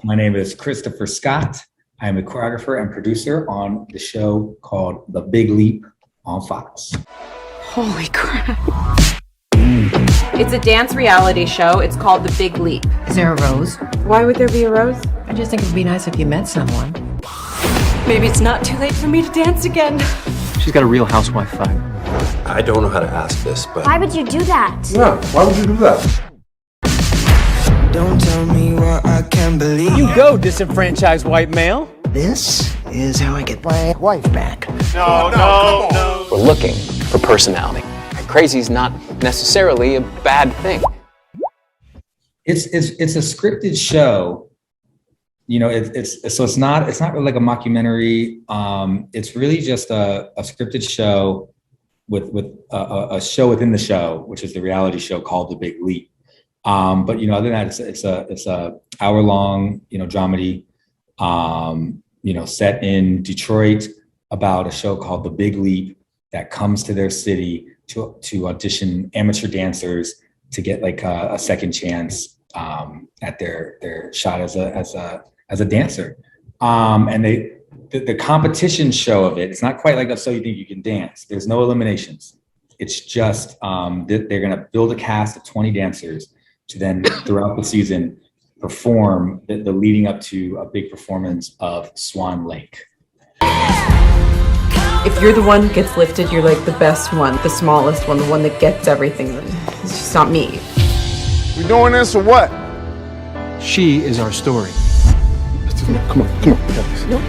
My name is Christopher Scott. I am a choreographer and producer on the show called The Big Leap on Fox. Holy crap. It's a dance reality show. It's called The Big Leap. Is there a rose? Why would there be a rose? I just think it would be nice if you met someone. Maybe it's not too late for me to dance again. She's got a Real Housewife vibe. I don't know how to ask this, but... Why would you do that? Yeah, why would you do that? Don't tell me what I can't believe. You go, disenfranchised white male. This is how I get my wife back. No. We're looking for personality. Crazy's not necessarily a bad thing. It's a scripted show. You know, it's not really like a mockumentary. It's really just a scripted show with a show within the show, which is the reality show called The Big Leap. But you know, other than that, it's a hour-long, you know, dramedy, you know, set in Detroit about a show called The Big Leap that comes to their city to audition amateur dancers to get like a second chance at their shot as a dancer. And the competition show of it, it's not quite like a So You Think You Can Dance. There's no eliminations. It's just they're gonna build a cast of 20 dancers to then throughout the season perform the leading up to a big performance of Swan Lake. If you're the one who gets lifted, you're like the best one, the smallest one, the one that gets everything. It's just not me. We doing this or what? She is our story. Come on. We got this. No.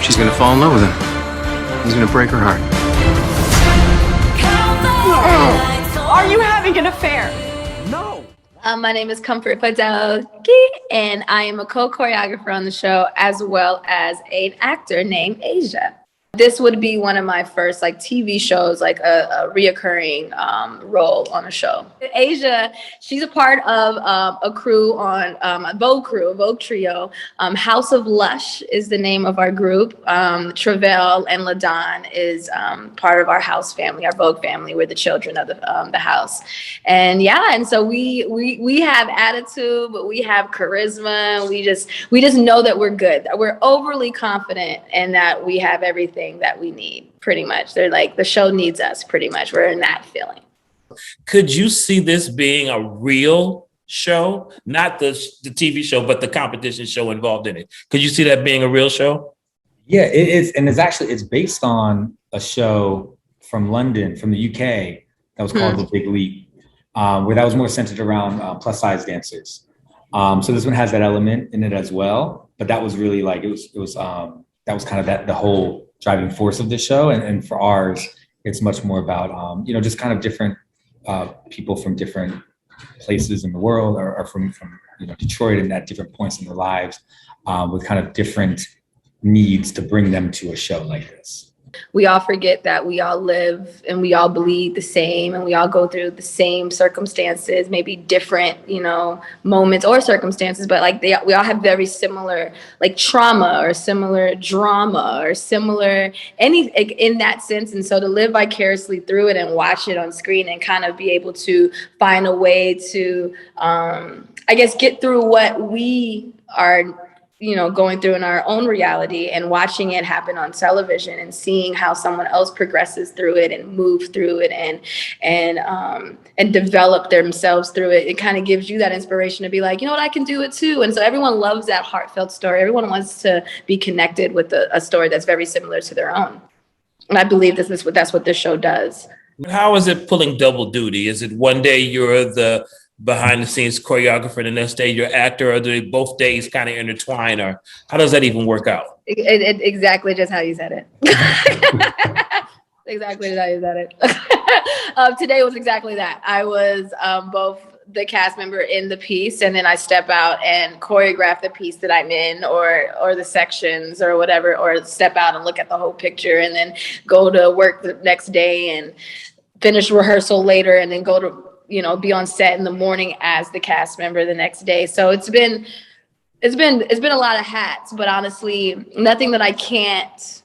She's gonna fall in love with him. He's gonna break her heart. Are you having an affair? No! My name is Comfort Fedoke, and I am a co-choreographer on the show, as well as an actor named Asia. This would be one of my first like TV shows, like a reoccurring role on a show. Asia, she's a part of a crew on a Vogue trio. House of Lush is the name of our group. Travell and LaDon is part of our house family, our Vogue family. We're the children of the house. And so we have attitude, but we have charisma. We just know that we're good. We're overly confident and that we have everything that we need, pretty much. They're like, the show needs us, pretty much. We're in that feeling. Could you see this being a real show? Not the TV show, but the competition show involved in it. Could you see that being a real show? Yeah, it is. And it's based on a show from London, from the UK, that was called The Big Leap, where that was more centered around plus size dancers. So this one has that element in it as well. But that was really like, that was kind of the whole driving force of the show. And for ours, it's much more about, just kind of different people from different places in the world or from Detroit and at different points in their lives with kind of different needs to bring them to a show like this. We all forget that we all live and we all bleed the same and we all go through the same circumstances, maybe different, moments or circumstances, but like we all have very similar like trauma or similar drama or similar in that sense. And so to live vicariously through it and watch it on screen and kind of be able to find a way to, get through what we are going through in our own reality and watching it happen on television and seeing how someone else progresses through it and move through it and develop themselves through it. It kind of gives you that inspiration to be like, you know what, I can do it too. And so everyone loves that heartfelt story. Everyone wants to be connected with a story that's very similar to their own. And I believe that's what this show does. How is it pulling double duty? Is it one day you're the behind the scenes choreographer and the next day you're actor, or do both days kind of intertwine, or how does that even work out? Exactly just how you said it. Exactly just how you said it. Today was exactly that. I was both the cast member in the piece, and then I step out and choreograph the piece that I'm in or the sections or whatever, or step out and look at the whole picture and then go to work the next day and finish rehearsal later and then go to be on set in the morning as the cast member the next day. So it's been a lot of hats, but honestly, nothing that I can't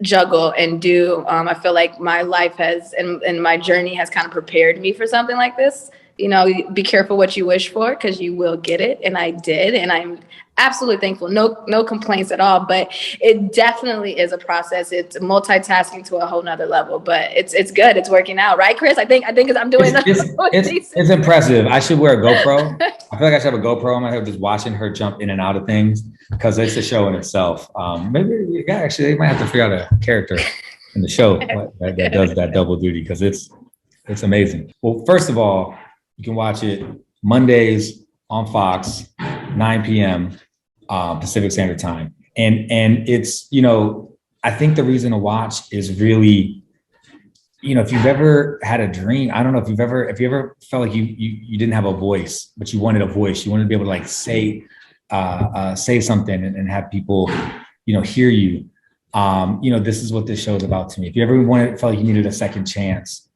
juggle and do. I feel like my life has and my journey has kind of prepared me for something like this. You know, be careful what you wish for, because you will get it. And I did. And I'm absolutely thankful. No complaints at all. But it definitely is a process. It's multitasking to a whole nother level. But it's good. It's working out. Right, Chris? I think I'm doing it's impressive. I should wear a GoPro. I feel like I should have a GoPro on my head just watching her jump in and out of things, because it's a show in itself. Maybe actually they might have to figure out a character in the show that does that double duty, because it's amazing. Well, first of all, you can watch it Mondays on Fox, 9 p.m. Pacific Standard Time. And it's, you know, I think the reason to watch is really, you know, if you've ever had a dream, I don't know if you ever felt like you didn't have a voice, but you wanted a voice. You wanted to be able to like say something and have people, you know, hear you. You know, this is what this show is about to me. If you ever felt like you needed a second chance,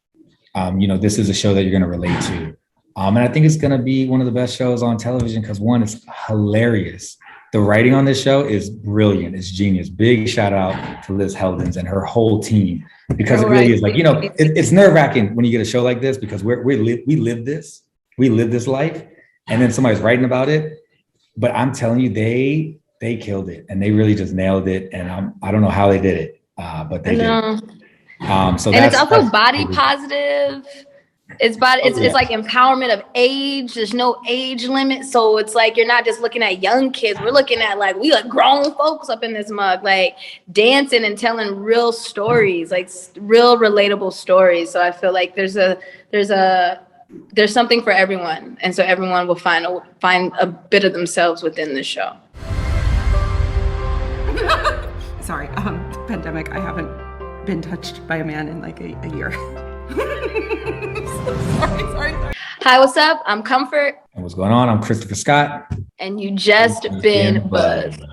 you know, this is a show that you're going to relate to. And I think it's going to be one of the best shows on television because, one, it's hilarious. The writing on this show is brilliant. It's genius. Big shout out to Liz Heldens and her whole team, because it really is like, you know, it's nerve wracking when you get a show like this, because we live this life, and then somebody's writing about it. But I'm telling you, they killed it, and they really just nailed it. And I don't know how they did it, but they did. So and it's also body positive. It's like empowerment of age. There's no age limit. So it's like, you're not just looking at young kids. We're looking at like grown folks up in this mug, like dancing and telling real stories, like real relatable stories. So I feel like there's something for everyone. And so everyone will find a bit of themselves within the show. Sorry, pandemic. I haven't been touched by a man in like a year. sorry. Hi, what's up? I'm Comfort. And what's going on? I'm Christopher Scott. And you just been buzzed.